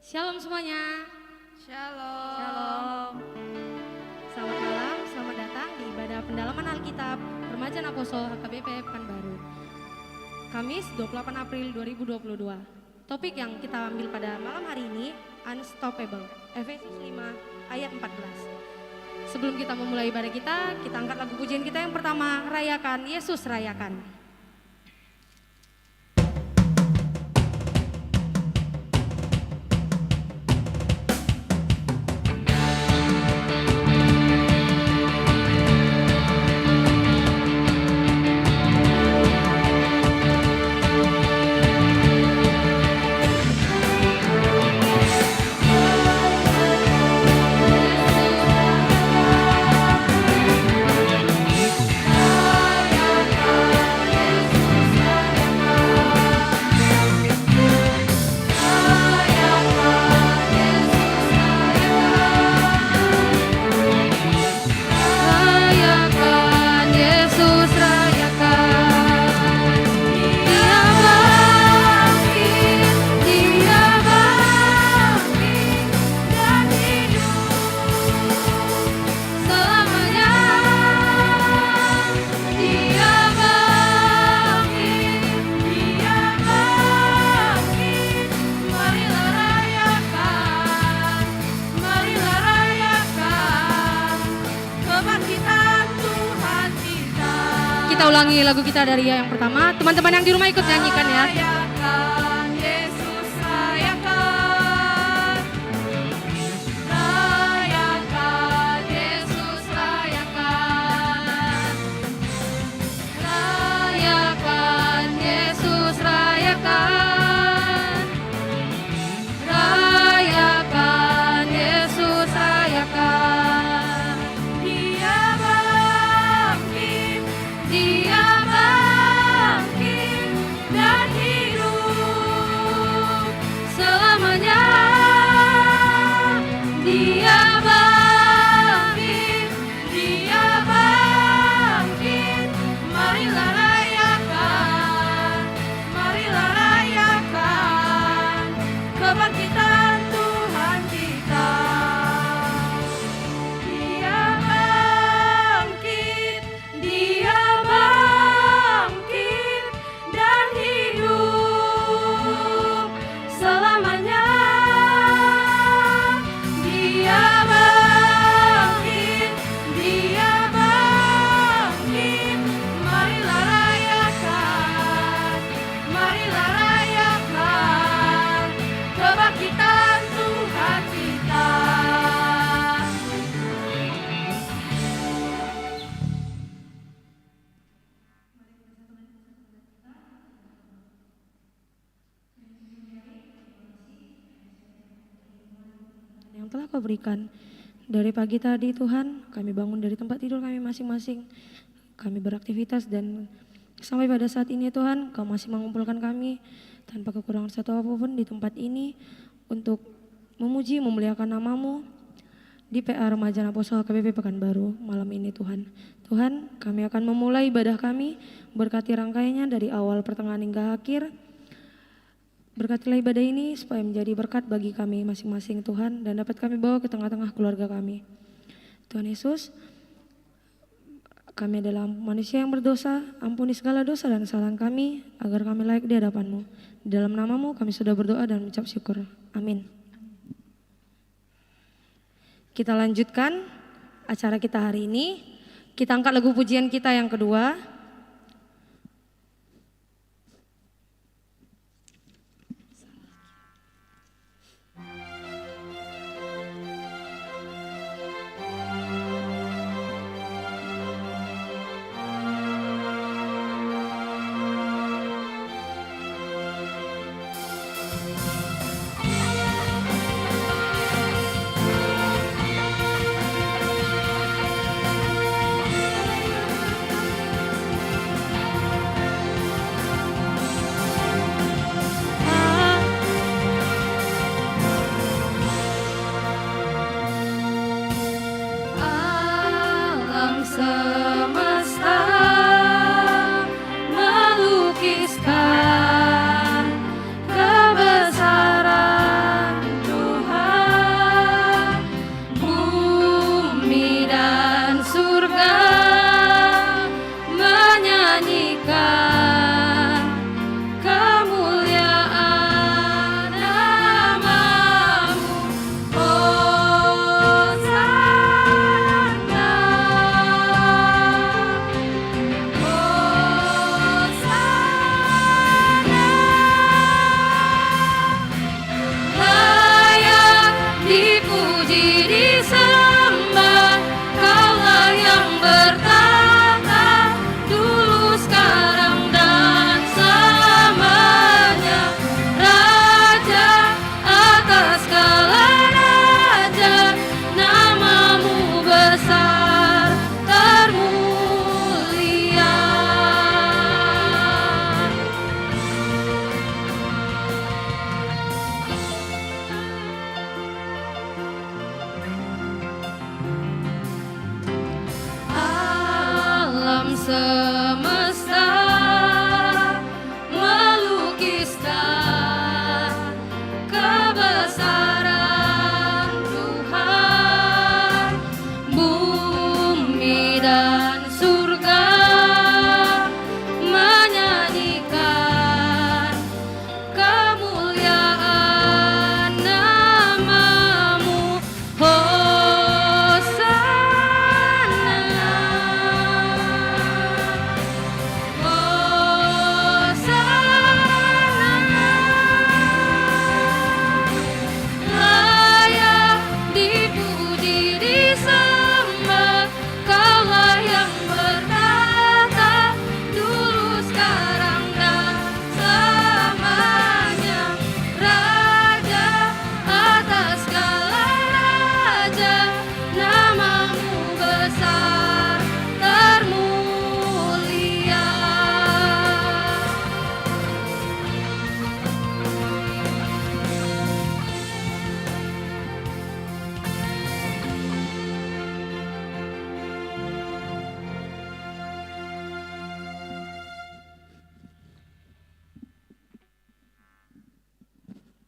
Shalom semuanya. Shalom. Shalom. Selamat malam, selamat datang di ibadah pendalaman Alkitab Remaja Apostol HKBP Pekanbaru. Kamis 28 April 2022. Topik yang kita ambil pada malam hari ini Unstoppable, Efesus 5 ayat 14. Sebelum kita memulai ibadah kita angkat lagu pujian kita yang pertama, Rayakan Yesus Rayakan. Kita ulangi lagu kita dari yang pertama. Teman-teman yang di rumah ikut nyanyikan ya. Rayakan Yesus rayakan. Rayakan Yesus rayakan. Rayakan Yesus rayakan. Rayakan Yesus rayakan. Dia bangkit, Dia bangkit dan hidup selamanya. Dia bangkit, dia bangkit. Marilah rayakan, marilah rayakan kebangkitan Tuhan kita. Dia bangkit, dia bangkit dan hidup selamanya. Dia bangkit, dia bangkit. Marilah rayakan, marilah rayakan kebangkitan Tuhan kita. yang telah Kau berikan. Dari pagi tadi Tuhan, kami bangun dari tempat tidur kami masing-masing. Kami beraktivitas dan sampai pada saat ini Tuhan, Kau masih mengumpulkan kami tanpa kekurangan satu apapun di tempat ini untuk memuji, memuliakan nama-Mu di PA Remaja Apostol HKBP Pekanbaru malam ini Tuhan. Tuhan, kami akan memulai ibadah kami, berkati rangkaiannya dari awal pertengahan hingga akhir. Berkatilah ibadah ini supaya menjadi berkat bagi kami masing-masing Tuhan dan dapat kami bawa ke tengah-tengah keluarga kami. Tuhan Yesus, kami adalah manusia yang berdosa, ampuni segala dosa dan kesalahan kami agar kami layak di hadapan-Mu. Di dalam nama-Mu kami sudah berdoa dan mengucap syukur. Amin. Kita lanjutkan acara kita hari ini. Kita angkat lagu pujian kita yang kedua.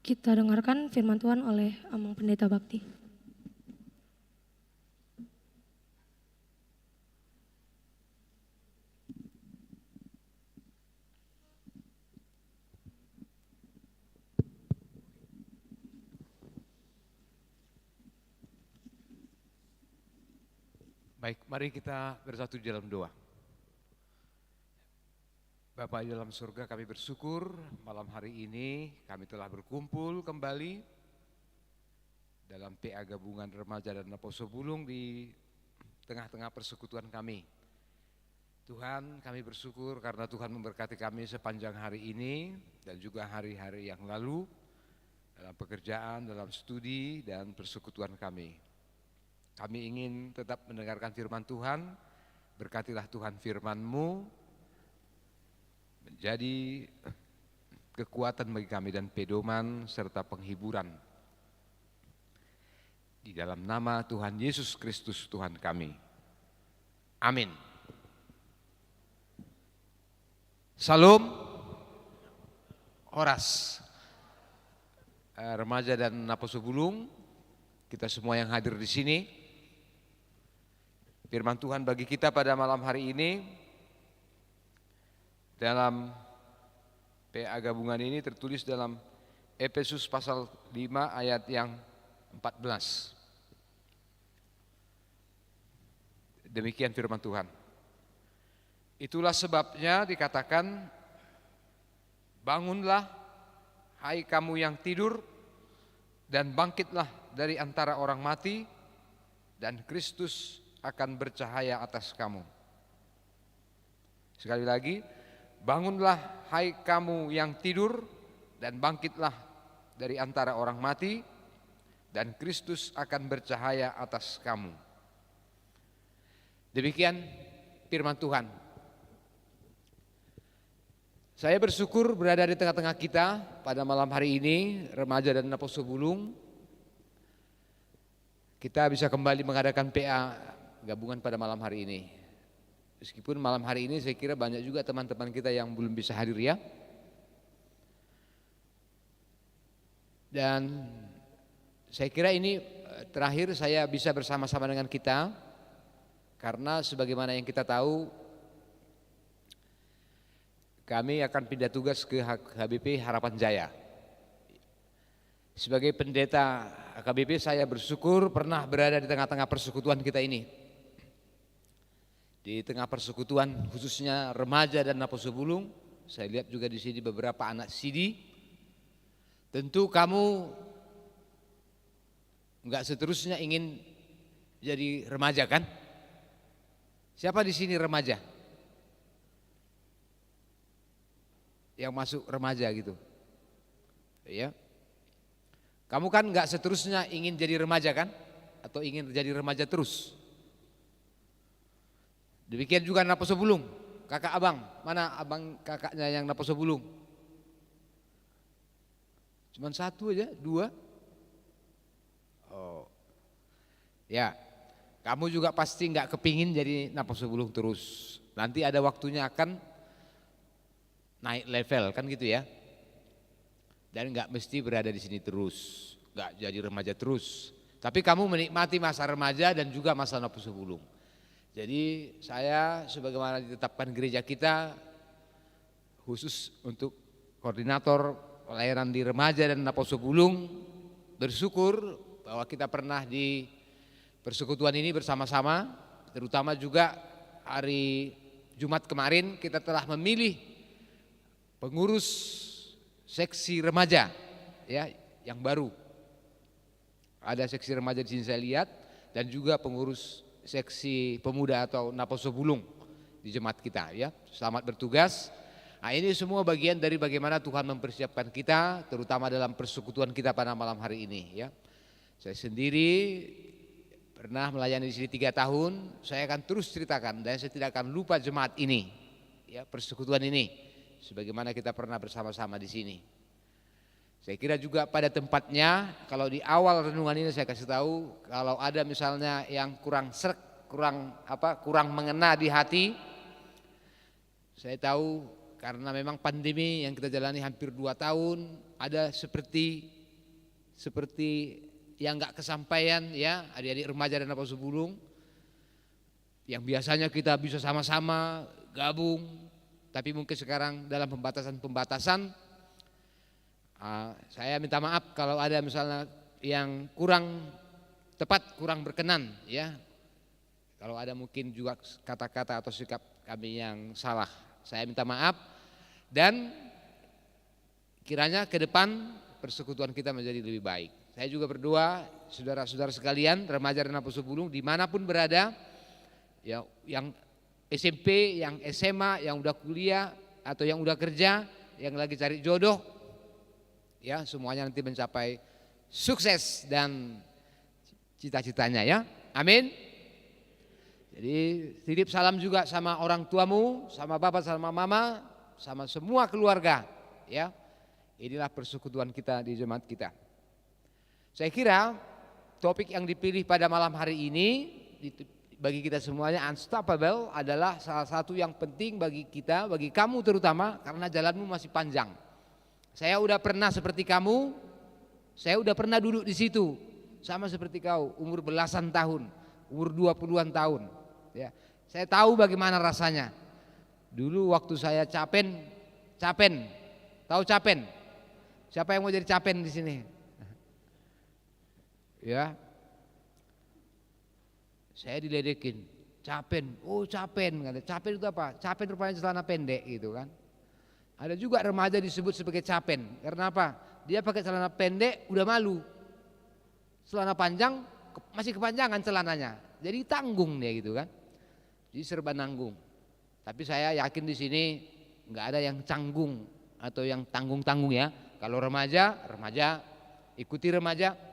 Kita dengarkan firman Tuhan oleh Amang Pendeta Bakti. Baik, mari kita bersatu di dalam doa. Bapa di dalam surga, kami bersyukur malam hari ini kami telah berkumpul kembali dalam PA Gabungan Remaja dan Naposo Bulung di tengah-tengah persekutuan kami. Tuhan, kami bersyukur karena Tuhan memberkati kami sepanjang hari ini dan juga hari-hari yang lalu dalam pekerjaan, dalam studi dan persekutuan kami. Kami ingin tetap mendengarkan firman Tuhan, berkatilah Tuhan firman-Mu, menjadi kekuatan bagi kami dan pedoman serta penghiburan. Di dalam nama Tuhan Yesus Kristus Tuhan kami. Amin. Salam, Horas, remaja dan Naposo Bulung, kita semua yang hadir di sini. Firman Tuhan bagi kita pada malam hari ini dalam PA Gabungan ini tertulis dalam Efesus pasal 5 ayat yang 14. Demikian firman Tuhan. Itulah sebabnya dikatakan, bangunlah hai kamu yang tidur dan bangkitlah dari antara orang mati dan Kristus akan bercahaya atas kamu. Sekali lagi, bangunlah hai kamu yang tidur dan bangkitlah dari antara orang mati dan Kristus akan bercahaya atas kamu. Demikian firman Tuhan. Saya bersyukur berada di tengah-tengah kita pada malam hari ini, remaja dan Naposo Bulung. Kita bisa kembali mengadakan PA Gabungan pada malam hari ini. Meskipun malam hari ini saya kira banyak juga teman-teman kita yang belum bisa hadir ya. Dan saya kira ini terakhir saya bisa bersama-sama dengan kita, karena sebagaimana yang kita tahu, kami akan pindah tugas ke HKBP Harapan Jaya. Sebagai pendeta HKBP saya bersyukur pernah berada di tengah-tengah persekutuan kita ini. Di tengah persekutuan khususnya remaja dan Naposo Bulung, saya lihat juga di sini beberapa anak sidi. Tentu kamu enggak seterusnya ingin jadi remaja kan? Siapa di sini remaja? Yang masuk remaja gitu. Ya. Kamu kan enggak seterusnya ingin jadi remaja kan? Atau ingin jadi remaja terus? Demikian juga Naposo Bulung, kakak abang, mana abang kakaknya yang Naposo Bulung? Cuman satu aja, dua? Oh, ya, kamu juga pasti nggak kepingin jadi Naposo Bulung terus. Nanti ada waktunya akan naik level kan gitu ya. Dan nggak mesti berada di sini terus, nggak jadi remaja terus. Tapi kamu menikmati masa remaja dan juga masa Naposo Bulung. Jadi saya sebagaimana ditetapkan gereja kita khusus untuk koordinator pelayanan di remaja dan Naposo Bulung, bersyukur bahwa kita pernah di persekutuan ini bersama-sama, terutama juga hari Jumat kemarin kita telah memilih pengurus seksi remaja ya yang baru. Ada seksi remaja di sini saya lihat dan juga pengurus seksi pemuda atau Naposo Bulung di jemaat kita ya. Selamat bertugas. Nah, ini semua bagian dari bagaimana Tuhan mempersiapkan kita terutama dalam persekutuan kita pada malam hari ini ya. Saya sendiri pernah melayani di sini 3 tahun, saya akan terus ceritakan dan saya tidak akan lupa jemaat ini ya, persekutuan ini sebagaimana kita pernah bersama-sama di sini. Saya kira juga pada tempatnya kalau di awal renungan ini saya kasih tahu kalau ada misalnya yang kurang srek, kurang mengena di hati. Saya tahu karena memang pandemi yang kita jalani hampir 2 tahun ada seperti seperti yang nggak kesampaian ya, adik-adik remaja dan Napas Bulung, yang biasanya kita bisa sama-sama gabung, tapi mungkin sekarang dalam pembatasan-pembatasan, saya minta maaf kalau ada misalnya yang kurang tepat, kurang berkenan ya. Kalau ada mungkin juga kata-kata atau sikap kami yang salah, saya minta maaf. Dan kiranya ke depan persekutuan kita menjadi lebih baik. Saya juga berdoa saudara-saudara sekalian, remaja dan Napas Bulung dimanapun berada, ya, yang SMP, yang SMA, yang udah kuliah atau yang udah kerja, yang lagi cari jodoh, ya semuanya nanti mencapai sukses dan cita-citanya ya. Amin. Jadi titip salam juga sama orang tuamu, sama bapak, sama mama, sama semua keluarga ya. Inilah persekutuan kita di jemaat kita. Saya kira topik yang dipilih pada malam hari ini bagi kita semuanya, unstoppable, adalah salah satu yang penting bagi kita, bagi kamu terutama, karena jalanmu masih panjang. Saya udah pernah seperti kamu, saya udah pernah duduk di situ, sama seperti kau, umur belasan tahun, umur 20-an tahun. Ya, saya tahu bagaimana rasanya. Dulu waktu saya capen, tahu capen? Siapa yang mau jadi capen di sini? Ya, saya diledekin, capen, oh capen, capen itu apa? Capen rupanya celana pendek gitu kan. Ada juga remaja disebut sebagai capen, karena apa? Dia pakai celana pendek udah malu, celana panjang masih kepanjangan celananya, jadi tanggung dia gitu kan. Jadi serba nanggung. Tapi saya yakin di sini nggak ada yang canggung atau yang tanggung-tanggung ya. Kalau remaja ikuti remaja.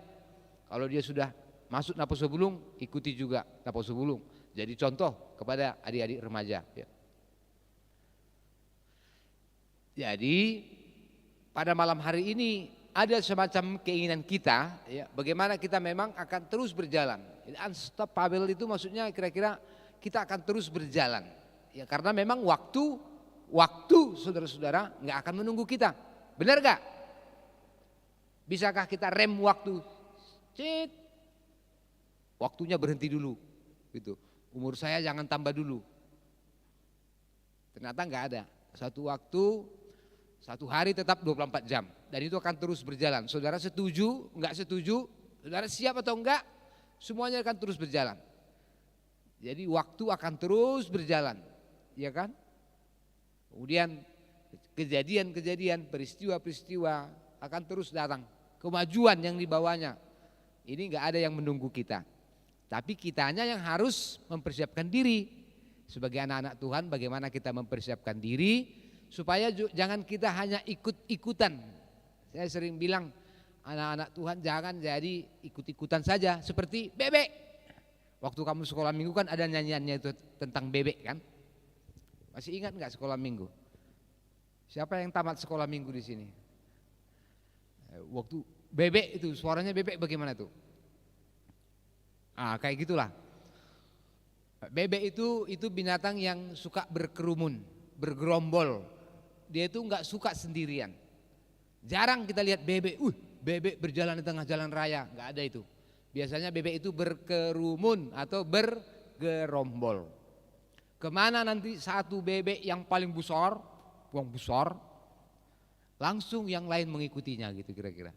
Kalau dia sudah masuk Napas Bulung, ikuti juga Napas Bulung. Jadi contoh kepada adik-adik remaja. Ya. Jadi pada malam hari ini ada semacam keinginan kita, ya, bagaimana kita memang akan terus berjalan. Unstoppable itu maksudnya kira-kira kita akan terus berjalan. Ya, karena memang waktu saudara-saudara nggak akan menunggu kita. Benar gak? Bisakah kita rem waktu? Cit, waktunya berhenti dulu, gitu. Umur saya jangan tambah dulu. Ternyata nggak ada. Satu waktu, satu hari tetap 24 jam. Dan itu akan terus berjalan. Saudara setuju, nggak setuju, saudara siap atau enggak, semuanya akan terus berjalan. Jadi waktu akan terus berjalan, ya kan? Kemudian kejadian-kejadian, peristiwa-peristiwa akan terus datang. Kemajuan yang dibawanya. Ini nggak ada yang menunggu kita. Tapi kitanya yang harus mempersiapkan diri. Sebagai anak-anak Tuhan, bagaimana kita mempersiapkan diri supaya jangan kita hanya ikut-ikutan. Saya sering bilang, anak-anak Tuhan jangan jadi ikut-ikutan saja seperti bebek. Waktu kamu sekolah minggu kan ada nyanyiannya itu tentang bebek kan? Masih ingat nggak sekolah minggu? Siapa yang tamat sekolah minggu di sini? Waktu bebek itu, suaranya bebek bagaimana tuh? Kayak gitulah. Bebek itu binatang yang suka berkerumun, bergerombol. Dia itu nggak suka sendirian. Jarang kita lihat bebek, bebek berjalan di tengah jalan raya, nggak ada itu. Biasanya bebek itu berkerumun atau bergerombol. Kemana nanti satu bebek yang paling besar, langsung yang lain mengikutinya gitu kira-kira.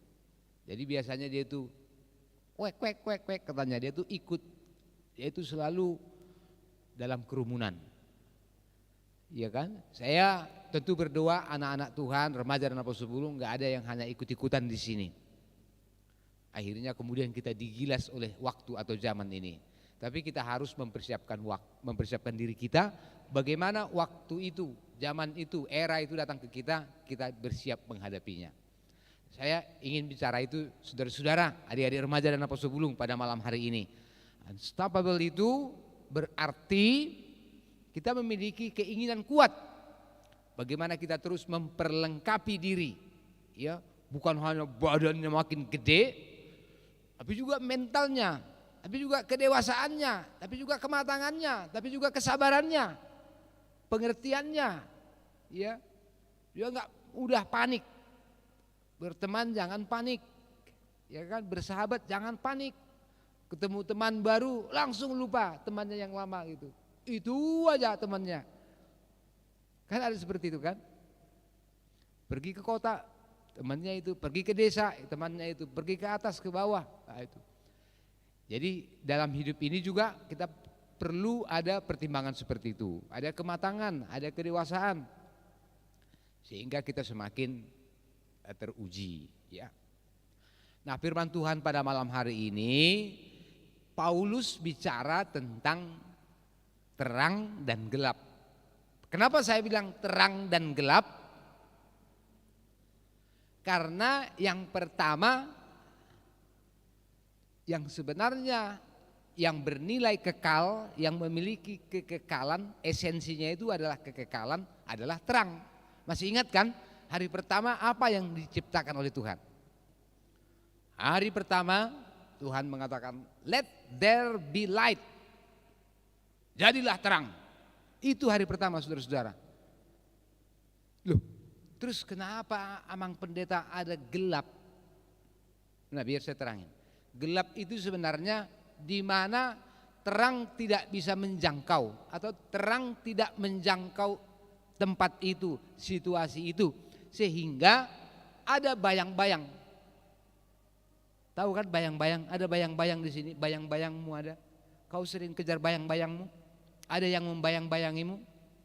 Jadi biasanya dia itu kwek katanya, dia itu ikut, dia itu selalu dalam kerumunan. Iya kan? Saya tentu berdoa anak-anak Tuhan, remaja dan Napas Bulung nggak ada yang hanya ikut-ikutan di sini. Akhirnya kemudian kita digilas oleh waktu atau zaman ini. Tapi kita harus mempersiapkan diri kita, bagaimana waktu itu, zaman itu, era itu datang ke kita bersiap menghadapinya. Saya ingin bicara itu saudara-saudara, adik-adik remaja dan Napas Bulung pada malam hari ini. Unstoppable itu berarti kita memiliki keinginan kuat. Bagaimana kita terus memperlengkapi diri, ya, bukan hanya badannya makin gede, tapi juga mentalnya, tapi juga kedewasaannya, tapi juga kematangannya, tapi juga kesabarannya, pengertiannya, ya, dia nggak udah panik. Berteman jangan panik, Ya kan, bersahabat jangan panik. Ketemu teman baru langsung lupa temannya yang lama gitu. Itu aja temannya. Kan ada seperti itu kan? Pergi ke kota, temannya itu, pergi ke desa, temannya itu, pergi ke atas, ke bawah. Nah, itu. Jadi dalam hidup ini juga kita perlu ada pertimbangan seperti itu. Ada kematangan, ada kedewasaan. Sehingga kita semakin teruji, ya. Nah, firman Tuhan pada malam hari ini Paulus bicara tentang terang dan gelap. Kenapa saya bilang terang dan gelap? Karena yang pertama, yang sebenarnya yang bernilai kekal, yang memiliki kekekalan, esensinya itu adalah kekekalan, adalah terang. Masih ingat kan hari pertama apa yang diciptakan oleh Tuhan? Hari pertama Tuhan mengatakan, let there be light. Jadilah terang. Itu hari pertama, saudara-saudara. Loh, terus kenapa amang pendeta ada gelap? Nah, biar saya terangin. Gelap itu sebenarnya di mana terang tidak bisa menjangkau atau terang tidak menjangkau tempat itu, situasi itu, sehingga ada bayang-bayang. Tahu kan bayang-bayang? Ada bayang-bayang di sini, bayang-bayangmu ada. Kau sering kejar bayang-bayangmu? Ada yang membayang-bayangimu?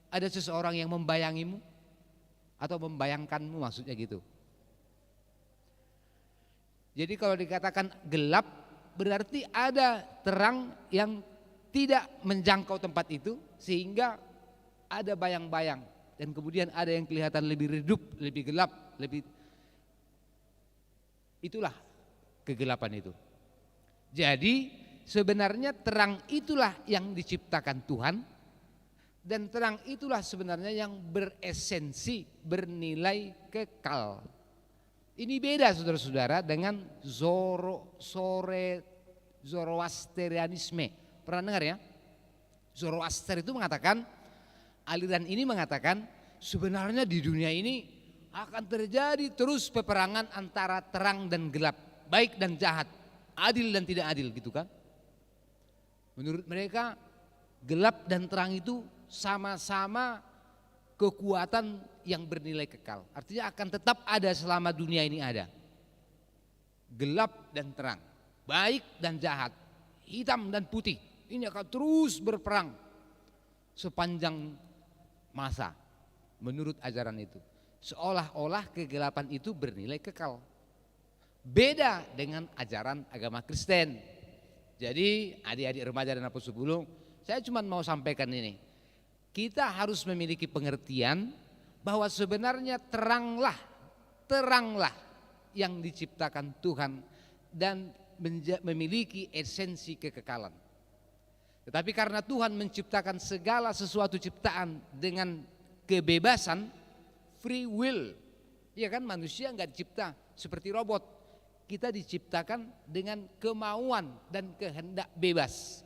Ada seseorang yang membayangimu? Atau membayangkanmu, maksudnya gitu. Jadi kalau dikatakan gelap, berarti ada terang yang tidak menjangkau tempat itu, sehingga ada bayang-bayang. Dan kemudian ada yang kelihatan lebih redup, lebih gelap, lebih, itulah kegelapan itu. Jadi sebenarnya terang itulah yang diciptakan Tuhan, dan terang itulah sebenarnya yang beresensi, bernilai kekal. Ini beda saudara-saudara dengan Zoroastrianisme. Pernah dengar ya? Zoroaster itu mengatakan, aliran ini mengatakan sebenarnya di dunia ini akan terjadi terus peperangan antara terang dan gelap, baik dan jahat, adil dan tidak adil, gitu kan. Menurut mereka gelap dan terang itu sama-sama kekuatan yang bernilai kekal. Artinya akan tetap ada selama dunia ini ada. Gelap dan terang, baik dan jahat, hitam dan putih, ini akan terus berperang sepanjang masa menurut ajaran itu. Seolah-olah kegelapan itu bernilai kekal. Beda dengan ajaran agama Kristen. Jadi adik-adik remaja dan apostol sulung, saya cuma mau sampaikan ini. Kita harus memiliki pengertian bahwa sebenarnya teranglah yang diciptakan Tuhan dan memiliki esensi kekekalan. Tetapi karena Tuhan menciptakan segala sesuatu ciptaan dengan kebebasan, free will, ya kan, manusia nggak dicipta seperti robot. Kita diciptakan dengan kemauan dan kehendak bebas.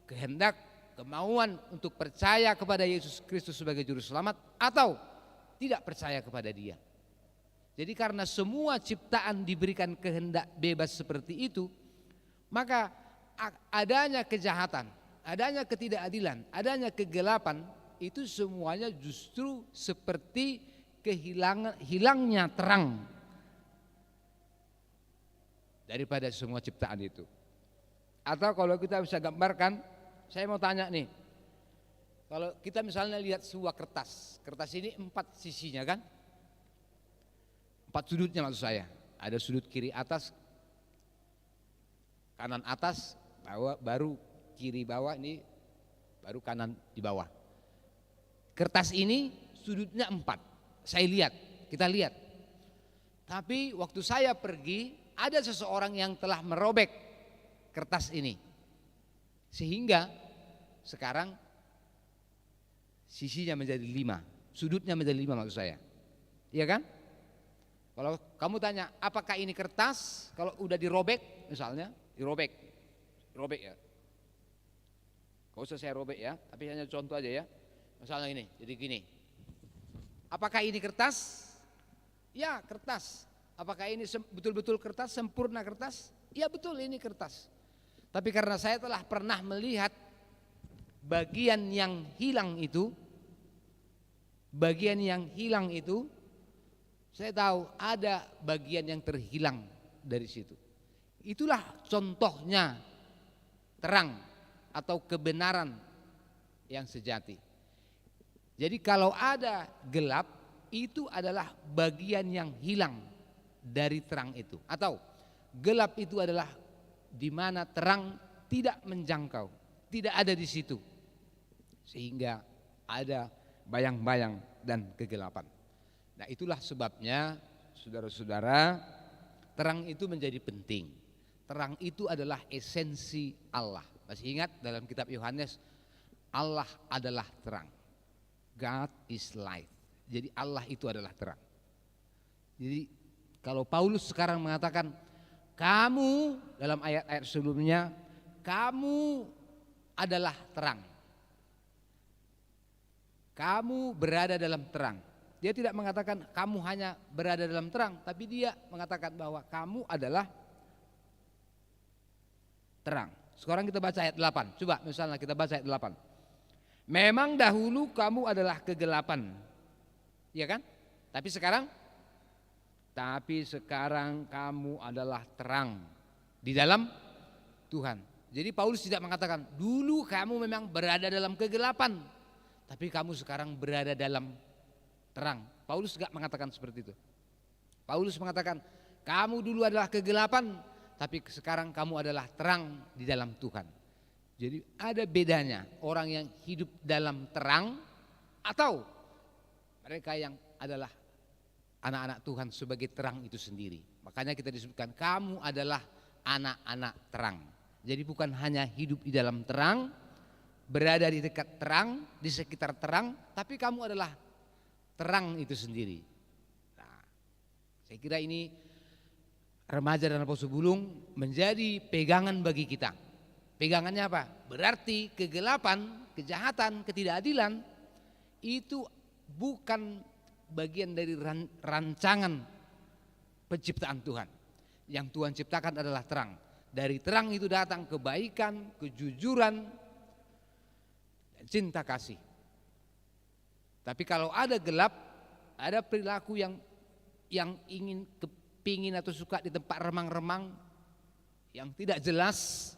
Kehendak, kemauan untuk percaya kepada Yesus Kristus sebagai juru selamat atau tidak percaya kepada Dia. Jadi karena semua ciptaan diberikan kehendak bebas seperti itu, maka adanya kejahatan, adanya ketidakadilan, adanya kegelapan, itu semuanya justru seperti hilangnya terang daripada semua ciptaan itu. Atau kalau kita bisa gambarkan, saya mau tanya nih, kalau kita misalnya lihat sebuah kertas, kertas ini 4 sisinya kan, 4 sudutnya maksud saya. Ada sudut kiri atas, kanan atas, bawah, baru kiri bawah, ini baru kanan di bawah. Kertas ini sudutnya 4, saya lihat, kita lihat. Tapi waktu saya pergi, ada seseorang yang telah merobek kertas ini. Sehingga sekarang sisinya menjadi 5, sudutnya menjadi 5 maksud saya. Iya kan? Kalau kamu tanya apakah ini kertas, kalau udah dirobek misalnya, dirobek ya. Gak usah saya robek ya, tapi hanya contoh aja ya. Misalnya ini, jadi gini. Apakah ini kertas? Ya, kertas. Apakah ini betul-betul kertas, sempurna kertas? Ya betul, ini kertas. Tapi karena saya telah pernah melihat bagian yang hilang itu, saya tahu ada bagian yang terhilang dari situ. Itulah contohnya terang atau kebenaran yang sejati. Jadi kalau ada gelap, itu adalah bagian yang hilang dari terang itu. Atau gelap itu adalah di mana terang tidak menjangkau, tidak ada di situ. Sehingga ada bayang-bayang dan kegelapan. Nah, itulah sebabnya saudara-saudara, terang itu menjadi penting. Terang itu adalah esensi Allah. Masih ingat dalam kitab Yohanes, Allah adalah terang. God is light. Jadi Allah itu adalah terang. Jadi kalau Paulus sekarang mengatakan kamu, dalam ayat-ayat sebelumnya, kamu adalah terang. Kamu berada dalam terang. Dia tidak mengatakan kamu hanya berada dalam terang, tapi dia mengatakan bahwa kamu adalah terang. Sekarang kita baca ayat 8. Coba misalnya kita baca ayat 8. Memang dahulu kamu adalah kegelapan. Iya kan? Tapi sekarang kamu adalah terang di dalam Tuhan. Jadi Paulus tidak mengatakan dulu kamu memang berada dalam kegelapan, tapi kamu sekarang berada dalam terang. Paulus tidak mengatakan seperti itu. Paulus mengatakan kamu dulu adalah kegelapan, tapi sekarang kamu adalah terang di dalam Tuhan. Jadi ada bedanya orang yang hidup dalam terang atau mereka yang adalah anak-anak Tuhan sebagai terang itu sendiri. Makanya kita disebutkan kamu adalah anak-anak terang. Jadi bukan hanya hidup di dalam terang, berada di dekat terang, di sekitar terang, tapi kamu adalah terang itu sendiri. Nah, saya kira ini remaja dan Apostle Bulung menjadi pegangan bagi kita. Pegangannya apa? Berarti kegelapan, kejahatan, ketidakadilan itu bukan bagian dari rancangan penciptaan Tuhan. Yang Tuhan ciptakan adalah terang. Dari terang itu datang kebaikan, kejujuran, dan cinta kasih. Tapi kalau ada gelap, ada perilaku yang ingin kepingin atau suka di tempat remang-remang yang tidak jelas,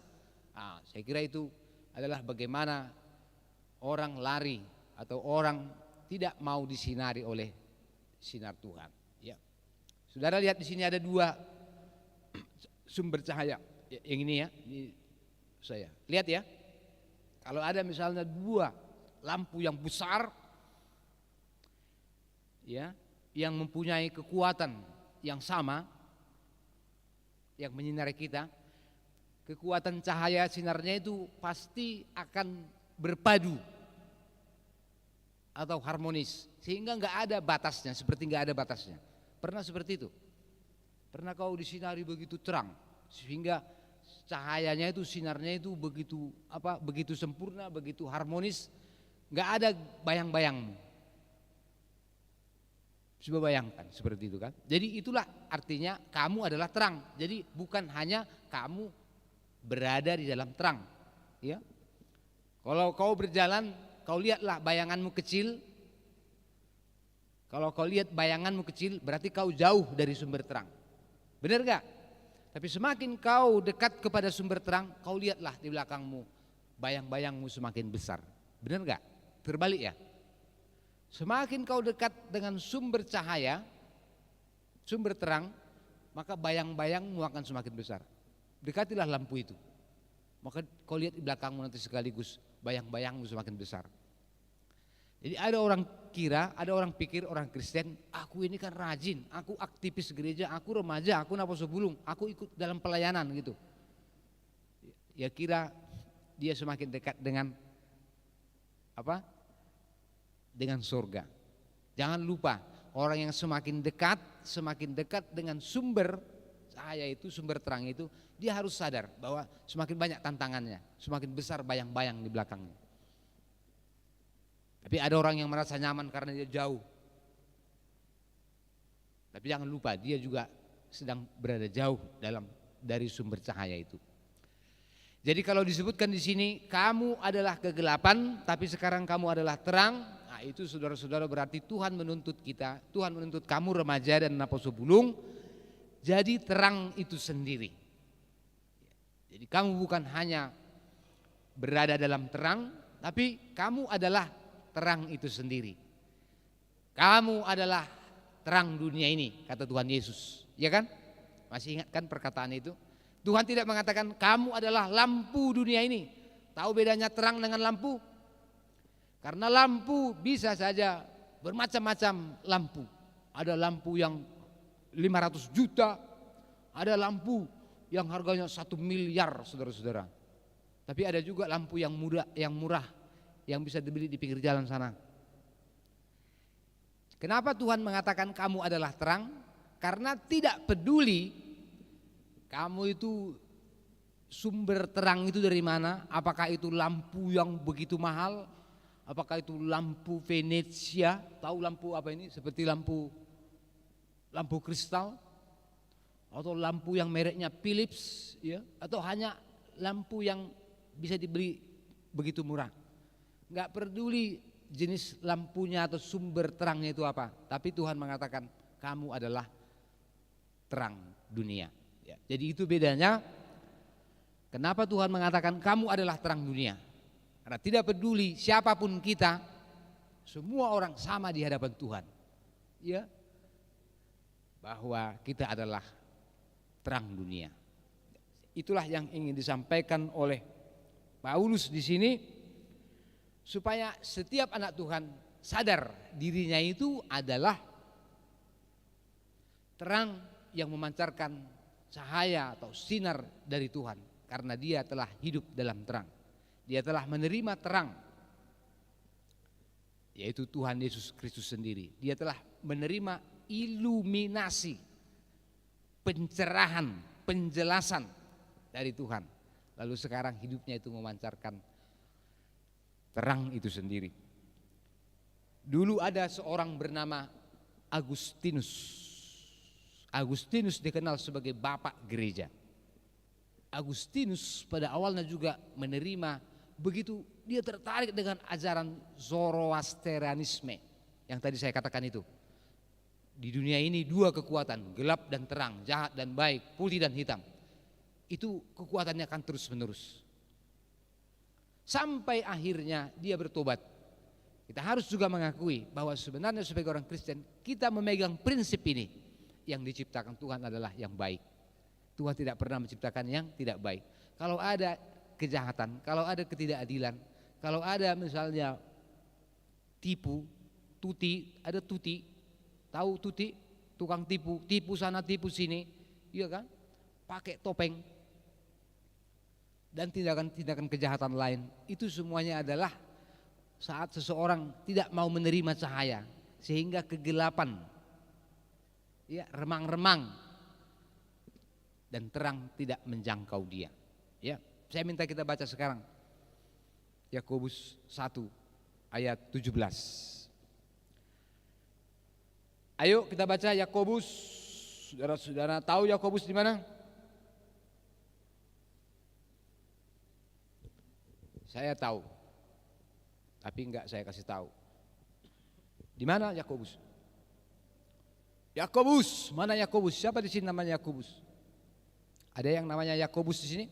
saya kira itu adalah bagaimana orang lari atau orang tidak mau disinari oleh sinar Tuhan. Ya. Saudara lihat di sini ada dua sumber cahaya. Yang ini ya, ini saya. Lihat ya. Kalau ada misalnya dua lampu yang besar, ya, yang mempunyai kekuatan yang sama, yang menyinari kita, kekuatan cahaya sinarnya itu pasti akan berpadu atau harmonis, sehingga nggak ada batasnya, seperti nggak ada batasnya. Pernah seperti itu? Pernah kau disinari begitu terang, sehingga cahayanya itu, sinarnya itu begitu sempurna, begitu harmonis, nggak ada bayang-bayangmu. Coba bayangkan seperti itu kan. Jadi itulah artinya kamu adalah terang. Jadi bukan hanya kamu berada di dalam terang, ya. Kalau kau berjalan, kau lihatlah bayanganmu kecil. Kalau kau lihat bayanganmu kecil, berarti kau jauh dari sumber terang. Benar gak? Tapi semakin kau dekat kepada sumber terang, kau lihatlah di belakangmu, bayang-bayangmu semakin besar. Benar gak? Terbalik ya? Semakin kau dekat dengan sumber cahaya, sumber terang, maka bayang-bayangmu akan semakin besar. Dekatilah lampu itu, maka kau lihat di belakangmu nanti sekaligus bayang-bayangmu semakin besar. Jadi ada orang pikir orang Kristen, aku ini kan rajin, aku aktivis gereja, aku remaja, aku Apostle Bulung, aku ikut dalam pelayanan gitu. Ya kira dia semakin dekat dengan apa? Dengan surga. Jangan lupa, orang yang semakin dekat dengan sumber cahaya itu, sumber terang itu, dia harus sadar bahwa semakin banyak tantangannya, semakin besar bayang-bayang di belakangnya. Tapi ada orang yang merasa nyaman karena dia jauh. Tapi jangan lupa, dia juga sedang berada jauh dari sumber cahaya itu. Jadi kalau disebutkan di sini kamu adalah kegelapan tapi sekarang kamu adalah terang, nah itu saudara-saudara berarti Tuhan menuntut kita, Tuhan menuntut kamu remaja dan Naposo Bulung jadi terang itu sendiri. Jadi kamu bukan hanya berada dalam terang, tapi kamu adalah terang itu sendiri. Kamu adalah terang dunia ini, kata Tuhan Yesus, ya kan? Masih ingat kan perkataan itu? Tuhan tidak mengatakan kamu adalah lampu dunia ini. Tahu bedanya terang dengan lampu? Karena lampu bisa saja bermacam-macam lampu. Ada lampu yang 500 juta, ada lampu yang harganya 1 miliar, saudara-saudara. Tapi ada juga lampu yang murah yang bisa dibeli di pinggir jalan sana. Kenapa Tuhan mengatakan kamu adalah terang? Karena tidak peduli kamu itu sumber terang itu dari mana, apakah itu lampu yang begitu mahal, apakah itu lampu Venesia, tahu lampu apa ini, seperti lampu kristal, atau lampu yang mereknya Philips, ya, atau hanya lampu yang bisa dibeli begitu murah. Enggak peduli jenis lampunya atau sumber terangnya itu apa, tapi Tuhan mengatakan kamu adalah terang dunia. Ya, jadi itu bedanya. Kenapa Tuhan mengatakan kamu adalah terang dunia? Karena tidak peduli siapapun kita, semua orang sama di hadapan Tuhan. Ya, bahwa kita adalah terang dunia. Itulah yang ingin disampaikan oleh Paulus di sini, supaya setiap anak Tuhan sadar dirinya itu adalah terang yang memancarkan cahaya atau sinar dari Tuhan, karena dia telah hidup dalam terang. Dia telah menerima terang, yaitu Tuhan Yesus Kristus sendiri. Dia telah menerima iluminasi, pencerahan, penjelasan dari Tuhan. Lalu sekarang hidupnya itu memancarkan terang itu sendiri. Dulu ada seorang bernama Agustinus. Agustinus dikenal sebagai bapak gereja. Agustinus pada awalnya juga menerima, begitu dia tertarik dengan ajaran Zoroastrianisme yang tadi saya katakan itu. Di dunia ini dua kekuatan, gelap dan terang, jahat dan baik, putih dan hitam. Itu kekuatannya akan terus menerus. Sampai akhirnya dia bertobat. Kita harus juga mengakui bahwa sebenarnya sebagai orang Kristen kita memegang prinsip ini. Yang diciptakan Tuhan adalah yang baik. Tuhan tidak pernah menciptakan yang tidak baik. Kalau ada kejahatan, kalau ada ketidakadilan, kalau ada misalnya ada tuti, tahu tuti, tukang tipu sana tipu sini, iya kan? Pakai topeng dan tindakan kejahatan lain, itu semuanya adalah saat seseorang tidak mau menerima cahaya sehingga kegelapan, ya, remang-remang dan terang tidak menjangkau dia. Ya, saya minta kita baca sekarang Yakobus 1 ayat 17. Ayo kita baca Yakobus. Saudara-saudara tahu Yakobus di mana? Saya tahu, tapi enggak saya kasih tahu. Di mana Yakobus? Yakobus, mana Yakobus? Siapa di sini namanya Yakobus? Ada yang namanya Yakobus di sini?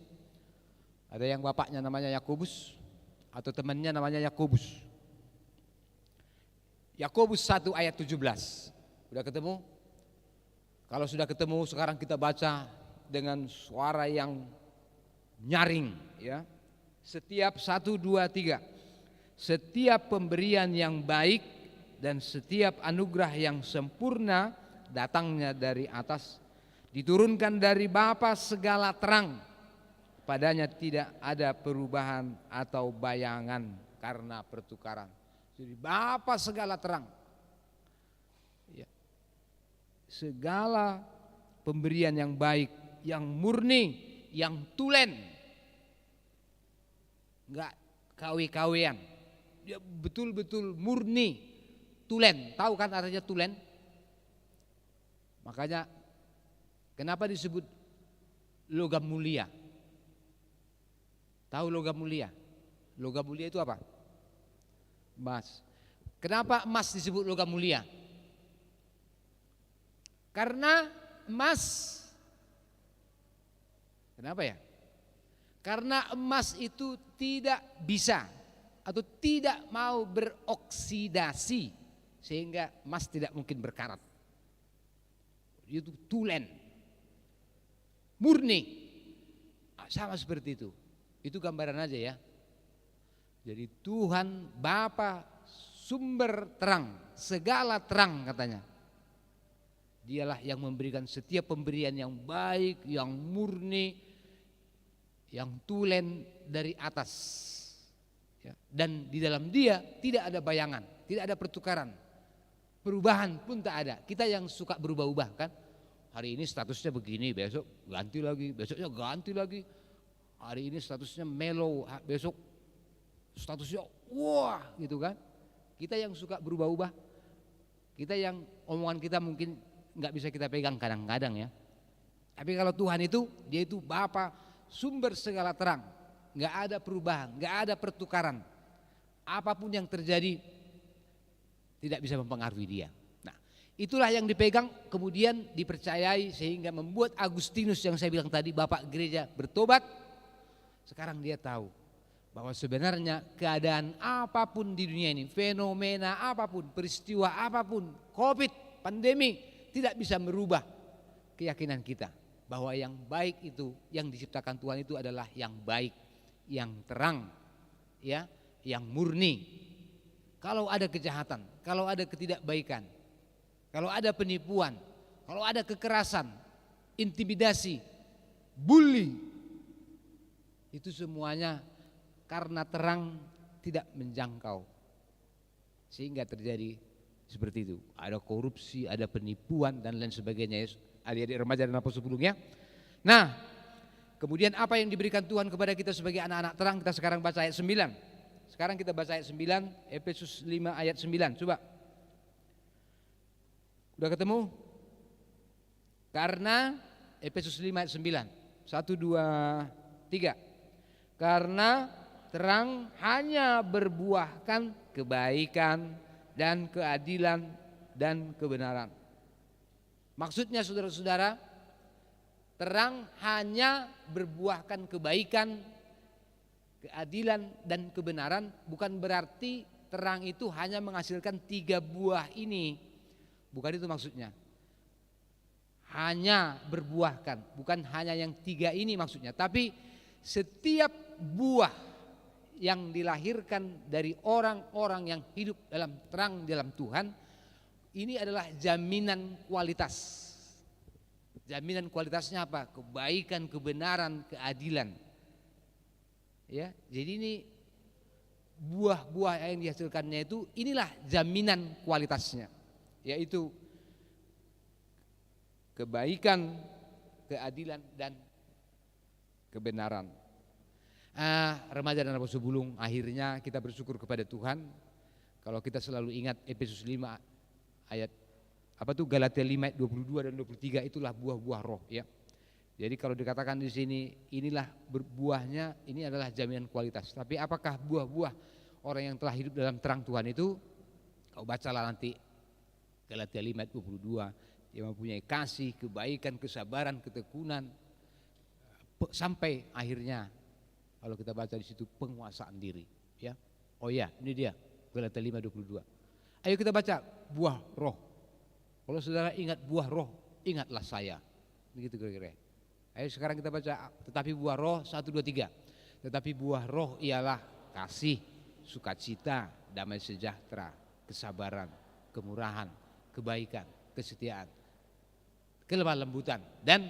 Ada yang bapaknya namanya Yakobus atau temannya namanya Yakobus? Yakobus 1 ayat 17. Sudah ketemu? Kalau sudah ketemu, sekarang kita baca dengan suara yang nyaring, ya. Setiap 1, 2, 3. Setiap pemberian yang baik dan setiap anugerah yang sempurna datangnya dari atas, diturunkan dari Bapa segala terang. Padanya tidak ada perubahan atau bayangan karena pertukaran. Jadi Bapa segala terang, ya. Segala pemberian yang baik, yang murni, yang tulen, enggak kawe-kawean. Dia betul-betul murni, tulen. Tahu kan artinya tulen? Makanya Kenapa disebut logam mulia? Tahu logam mulia? Logam mulia itu apa? Emas. Kenapa emas disebut logam mulia? Karena emas, kenapa ya? Karena emas itu tidak bisa atau tidak mau beroksidasi, sehingga emas tidak mungkin berkarat. Itu tulen, murni, sama seperti itu. Itu gambaran aja ya. Jadi Tuhan Bapa sumber terang, segala terang katanya. Dialah yang memberikan setiap pemberian yang baik, yang murni, yang tulen dari atas. Ya. Dan di dalam Dia tidak ada bayangan, tidak ada pertukaran. Perubahan pun tak ada. Kita yang suka berubah-ubah kan. Hari ini statusnya begini, besok ganti lagi, besoknya ganti lagi. Hari ini statusnya mellow, besok statusnya wah gitu kan. Kita yang suka berubah-ubah, kita yang omongan kita mungkin nggak bisa kita pegang kadang-kadang ya. Tapi kalau Tuhan itu, Dia itu Bapa sumber segala terang, nggak ada perubahan, nggak ada pertukaran. Apapun yang terjadi tidak bisa mempengaruhi Dia. Nah, itulah yang dipegang kemudian dipercayai sehingga membuat Agustinus yang saya bilang tadi, Bapak Gereja bertobat. Sekarang dia tahu bahwa sebenarnya keadaan apapun di dunia ini, fenomena apapun, peristiwa apapun, COVID, pandemi, tidak bisa merubah keyakinan kita bahwa yang baik itu, yang diciptakan Tuhan itu adalah yang baik, yang terang, ya, yang murni. Kalau ada kejahatan, kalau ada ketidakbaikan, kalau ada penipuan, kalau ada kekerasan, intimidasi, bully, itu semuanya karena terang tidak menjangkau, sehingga terjadi seperti itu. Ada korupsi, ada penipuan dan lain sebagainya. Adik-adik remaja dan apa sebelumnya. Nah, kemudian apa yang diberikan Tuhan kepada kita sebagai anak-anak terang? Kita sekarang baca ayat 9. Sekarang kita baca ayat 9, Efesus 5 ayat 9. Coba. Udah ketemu? Karena Efesus 5 ayat 9. 1, 2, 3. Karena terang hanya berbuahkan kebaikan dan keadilan dan kebenaran. Maksudnya saudara-saudara, terang hanya berbuahkan kebaikan, keadilan dan kebenaran, bukan berarti terang itu hanya menghasilkan 3 buah ini. Bukan itu maksudnya. Hanya berbuahkan, bukan hanya yang 3 ini maksudnya, tapi setiap buah yang dilahirkan dari orang-orang yang hidup dalam terang dalam Tuhan, ini adalah jaminan kualitas. Jaminan kualitasnya apa? Kebaikan, kebenaran, keadilan. Ya, jadi ini buah-buah yang dihasilkannya itu, inilah jaminan kualitasnya, yaitu kebaikan, keadilan dan kebenaran. Remaja dan Apostel Bulung, akhirnya kita bersyukur kepada Tuhan kalau kita selalu ingat Efesus 5 ayat Galatia 5 ayat 22 dan 23, itulah buah-buah roh ya. Jadi kalau dikatakan di sini inilah berbuahnya, ini adalah jaminan kualitas. Tapi apakah buah-buah orang yang telah hidup dalam terang Tuhan itu? Kau bacalah nanti Galatia 5 ayat 22, dia mempunyai kasih, kebaikan, kesabaran, ketekunan, sampai akhirnya kalau kita baca di situ penguasaan diri ya. Oh ya, ini dia Galatia 5:22. Ayo kita baca buah roh. Kalau saudara ingat buah roh, ingatlah saya. Begitu kira-kira. Ayo sekarang kita baca, tetapi buah roh 1, 2, 3. Tetapi buah roh ialah kasih, sukacita, damai sejahtera, kesabaran, kemurahan, kebaikan, kesetiaan, kelemah lembutan dan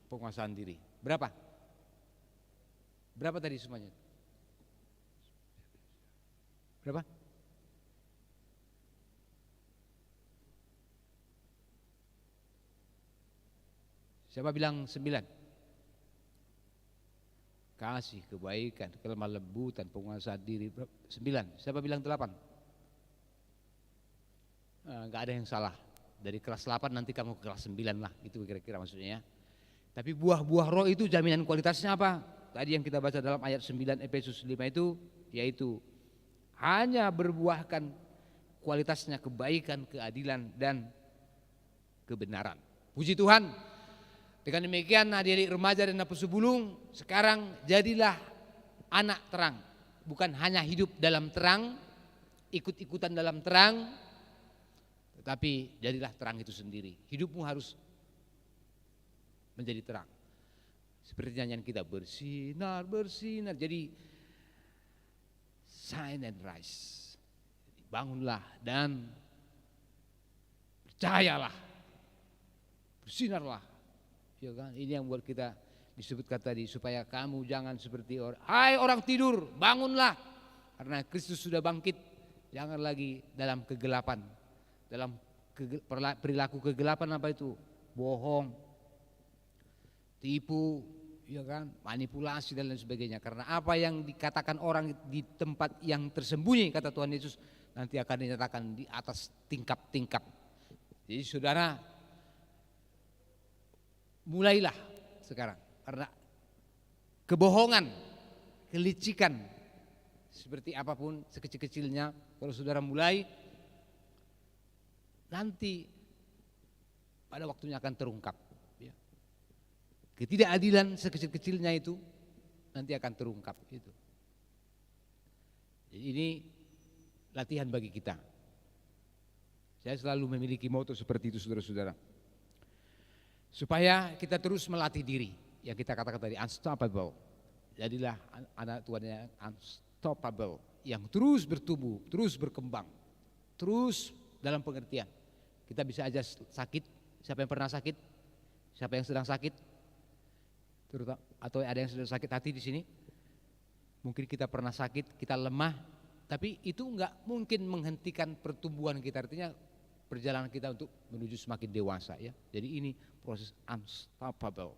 penguasaan diri. Berapa? Berapa tadi semuanya? Berapa? Siapa bilang 9? Kasih, kebaikan, kelemah lembutan, penguasaan diri. 9. Siapa bilang 8? Enggak ada yang salah. Dari kelas 8 nanti kamu ke kelas 9 lah, itu kira-kira maksudnya ya. Tapi buah-buah roh itu jaminan kualitasnya apa? Tadi yang kita baca dalam ayat 9 Efesus 5 itu, yaitu hanya berbuahkan kualitasnya kebaikan, keadilan, dan kebenaran. Puji Tuhan. Dengan demikian adik-adik remaja dan Napus Sebulung, sekarang jadilah anak terang. Bukan hanya hidup dalam terang, ikut-ikutan dalam terang, tetapi jadilah terang itu sendiri. Hidupmu harus menjadi terang. Seperti nyanyian kita, bersinar, bersinar. Jadi shine and rise. Bangunlah dan percayalah. Bersinarlah. Ya kan? Ini yang buat kita disebutkan tadi, supaya kamu jangan seperti orang, hai orang tidur, bangunlah. Karena Kristus sudah bangkit. Jangan lagi dalam kegelapan. Dalam perilaku kegelapan apa itu? Bohong, tipu, ya kan, manipulasi dan lain sebagainya. Karena apa yang dikatakan orang di tempat yang tersembunyi, kata Tuhan Yesus, nanti akan dinyatakan di atas tingkap-tingkap. Jadi saudara, mulailah sekarang. Karena kebohongan, kelicikan, seperti apapun sekecil-kecilnya, kalau saudara mulai, nanti pada waktunya akan terungkap. Ya. Ketidakadilan sekecil-kecilnya itu nanti akan terungkap. Gitu. Jadi ini latihan bagi kita. Saya selalu memiliki moto seperti itu, saudara-saudara. Supaya kita terus melatih diri. Yang kita katakan tadi, unstoppable. Jadilah anak Tuhan yang unstoppable. Yang terus bertumbuh, terus berkembang. Terus dalam pengertian. Kita bisa aja sakit. Siapa yang pernah sakit? Siapa yang sedang sakit? Atau ada yang sedang sakit hati di sini? Mungkin kita pernah sakit, kita lemah. Tapi itu enggak mungkin menghentikan pertumbuhan kita. Artinya perjalanan kita untuk menuju semakin dewasa. Ya. Jadi ini proses unstoppable.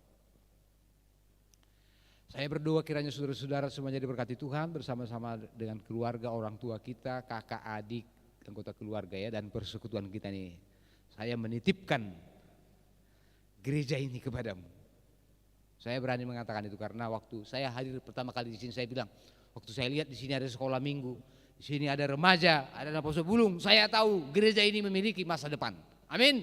Saya berdoa kiranya saudara-saudara semuanya diberkati Tuhan bersama-sama dengan keluarga, orang tua kita, kakak, adik, anggota keluarga ya, dan persekutuan kita nih. Saya menitipkan gereja ini kepadamu. Saya berani mengatakan itu karena waktu saya hadir pertama kali di sini, saya bilang, waktu saya lihat di sini ada sekolah minggu, di sini ada remaja, ada Napos Sebulung, saya tahu gereja ini memiliki masa depan. Amin.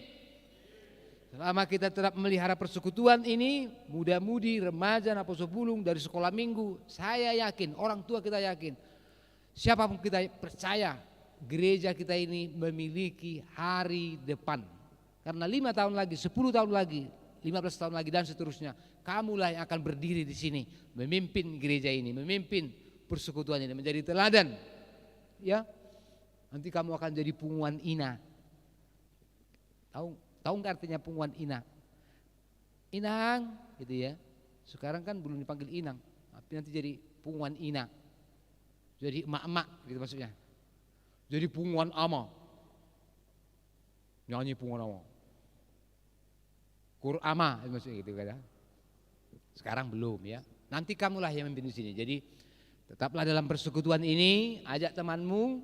Selama kita tetap memelihara persekutuan ini, muda-mudi, remaja, Napos Sebulung dari sekolah minggu, saya yakin, orang tua kita yakin, siapapun kita percaya, gereja kita ini memiliki hari depan. Karena 5 tahun lagi, 10 tahun lagi, 15 tahun lagi dan seterusnya, kamulah yang akan berdiri di sini, memimpin gereja ini, memimpin persekutuan ini, menjadi teladan. Ya, nanti kamu akan jadi punguan ina. Tahu nggak artinya punguan ina? Inang, gitu ya. Sekarang kan belum dipanggil inang, tapi nanti jadi punguan ina. Jadi emak-emak, gitu maksudnya. Jadi punguan ama. Nyanyi punguan ama. Kurama, maksudnya gitu kan. Sekarang belum ya. Nanti kamulah yang memimpin di sini. Jadi tetaplah dalam persekutuan ini, ajak temanmu.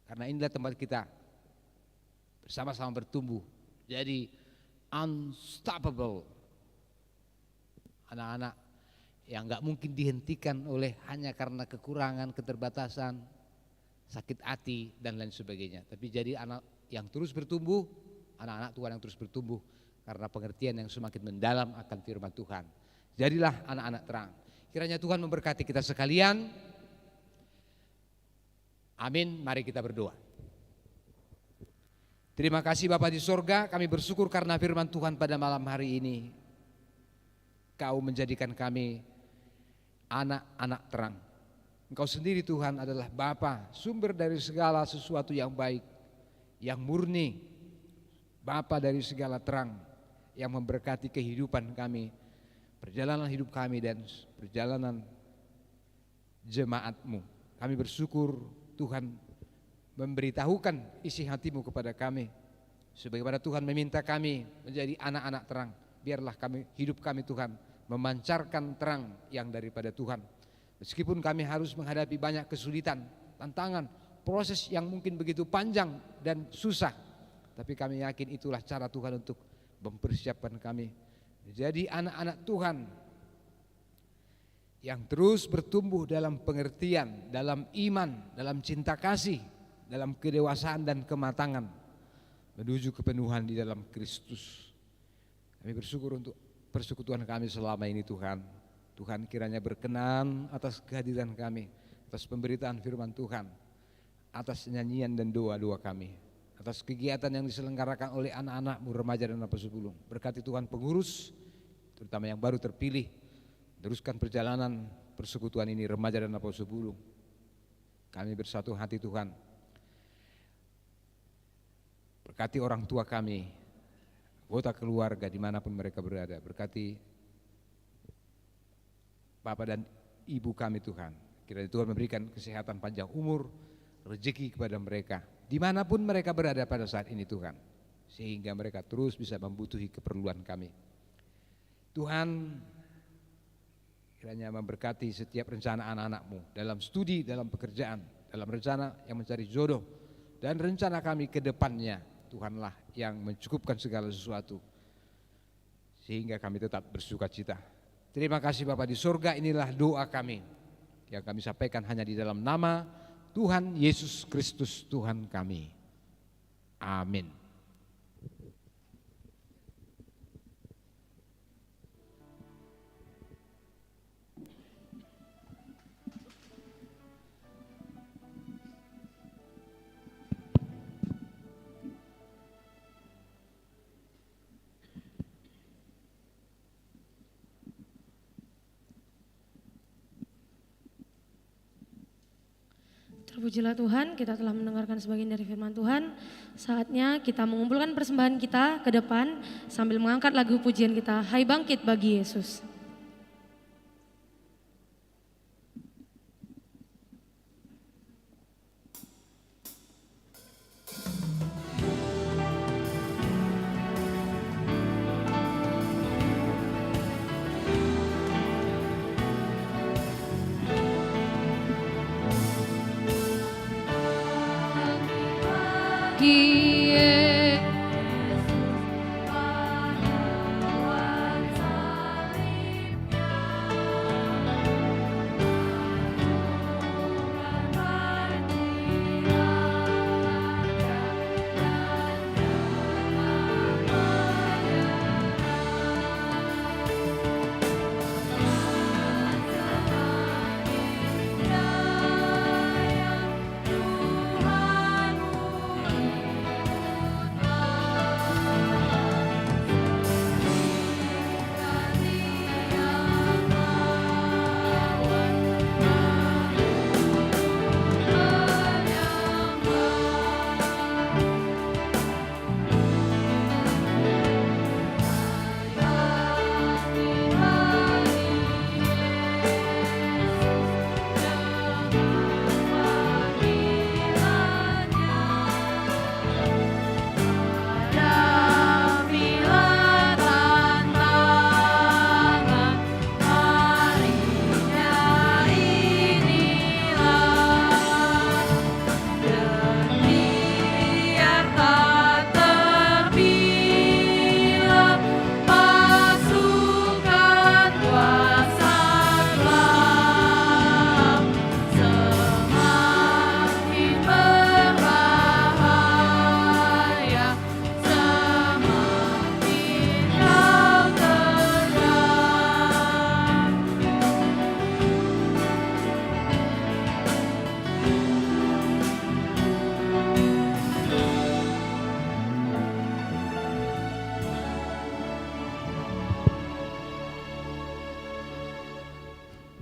Karena inilah tempat kita bersama-sama bertumbuh. Jadi unstoppable. Anak-anak yang gak mungkin dihentikan oleh hanya karena kekurangan, keterbatasan, sakit hati dan lain sebagainya. Tapi jadi anak yang terus bertumbuh, anak-anak Tuhan yang terus bertumbuh karena pengertian yang semakin mendalam akan firman Tuhan. Jadilah anak-anak terang. Kiranya Tuhan memberkati kita sekalian. Amin. Mari kita berdoa. Terima kasih Bapa di sorga, kami bersyukur karena firman Tuhan pada malam hari ini. Kau menjadikan kami anak-anak terang. Engkau sendiri Tuhan adalah Bapa, sumber dari segala sesuatu yang baik, yang murni. Bapa dari segala terang yang memberkati kehidupan kami, perjalanan hidup kami dan perjalanan jemaat-Mu. Kami bersyukur Tuhan memberitahukan isi hati-Mu kepada kami. Sebagaimana Tuhan meminta kami menjadi anak-anak terang, biarlah hidup kami Tuhan memancarkan terang yang daripada Tuhan. Meskipun kami harus menghadapi banyak kesulitan, tantangan, proses yang mungkin begitu panjang dan susah, tapi kami yakin itulah cara Tuhan untuk mempersiapkan kami menjadi anak-anak Tuhan yang terus bertumbuh dalam pengertian, dalam iman, dalam cinta kasih, dalam kedewasaan dan kematangan menuju kepenuhan di dalam Kristus. Kami bersyukur untuk persekutuan kami selama ini Tuhan. Tuhan kiranya berkenan atas kehadiran kami, atas pemberitaan firman Tuhan, atas nyanyian dan doa-doa kami, atas kegiatan yang diselenggarakan oleh anak-anak-Mu remaja dan anak sulung. Berkati Tuhan pengurus, terutama yang baru terpilih, teruskan perjalanan persekutuan ini remaja dan anak sulung. Kami bersatu hati Tuhan. Berkati orang tua kami, anggota keluarga dimanapun mereka berada. Berkati Bapak dan Ibu kami Tuhan. Kiranya Tuhan memberikan kesehatan panjang umur, rezeki kepada mereka dimanapun mereka berada pada saat ini Tuhan, sehingga mereka terus bisa membutuhi keperluan kami. Tuhan kiranya memberkati setiap rencana anak-anak-Mu dalam studi, dalam pekerjaan, dalam rencana yang mencari jodoh, dan rencana kami ke depannya. Tuhanlah yang mencukupkan segala sesuatu sehingga kami tetap bersuka cita. Terima kasih Bapa di surga, inilah doa kami yang kami sampaikan hanya di dalam nama Tuhan Yesus Kristus Tuhan kami. Amin. Terpujilah Tuhan, kita telah mendengarkan sebagian dari firman Tuhan. Saatnya kita mengumpulkan persembahan kita ke depan sambil mengangkat lagu pujian kita, Hai Bangkit Bagi Yesus.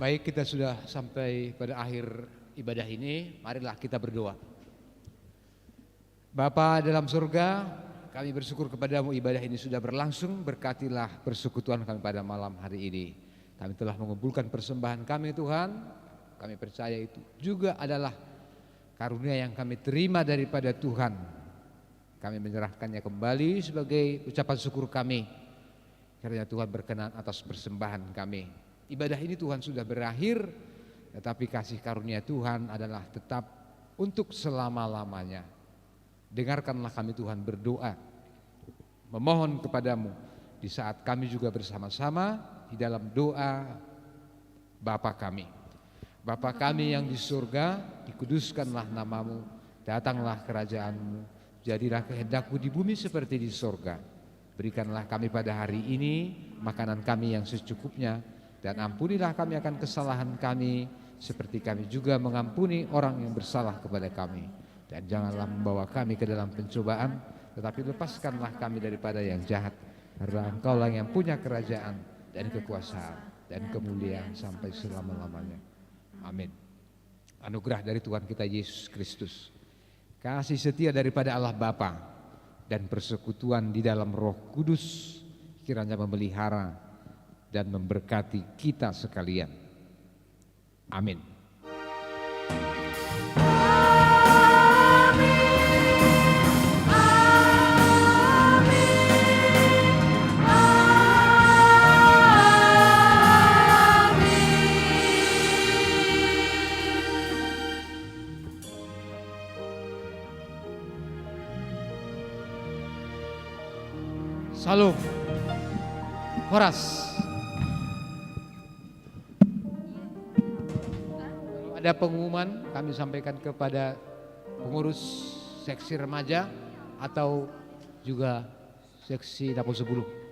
Baik, kita sudah sampai pada akhir ibadah ini, marilah kita berdoa. Bapa dalam surga, kami bersyukur kepadamu ibadah ini sudah berlangsung, berkatilah persekutuan kami pada malam hari ini. Kami telah mengumpulkan persembahan kami Tuhan, kami percaya itu juga adalah karunia yang kami terima daripada Tuhan. Kami menyerahkannya kembali sebagai ucapan syukur kami, karena Tuhan berkenan atas persembahan kami. Ibadah ini Tuhan sudah berakhir, tetapi kasih karunia Tuhan adalah tetap untuk selama-lamanya. Dengarkanlah kami Tuhan berdoa, memohon kepadamu di saat kami juga bersama-sama di dalam doa Bapa kami. Bapa kami yang di surga, dikuduskanlah namamu, datanglah kerajaanmu, jadilah kehendakmu di bumi seperti di surga. Berikanlah kami pada hari ini makanan kami yang secukupnya, dan ampunilah kami akan kesalahan kami, seperti kami juga mengampuni orang yang bersalah kepada kami. Dan janganlah membawa kami ke dalam pencobaan, tetapi lepaskanlah kami daripada yang jahat. Karena Engkaulah yang punya kerajaan dan kekuasaan dan kemuliaan sampai selama-lamanya. Amin. Anugerah dari Tuhan kita Yesus Kristus, kasih setia daripada Allah Bapa, dan persekutuan di dalam Roh Kudus kiranya memelihara dan memberkati kita sekalian. Amin. Salam. Horas. Kalau ada pengumuman kami sampaikan kepada pengurus seksi remaja atau juga seksi dapur 10.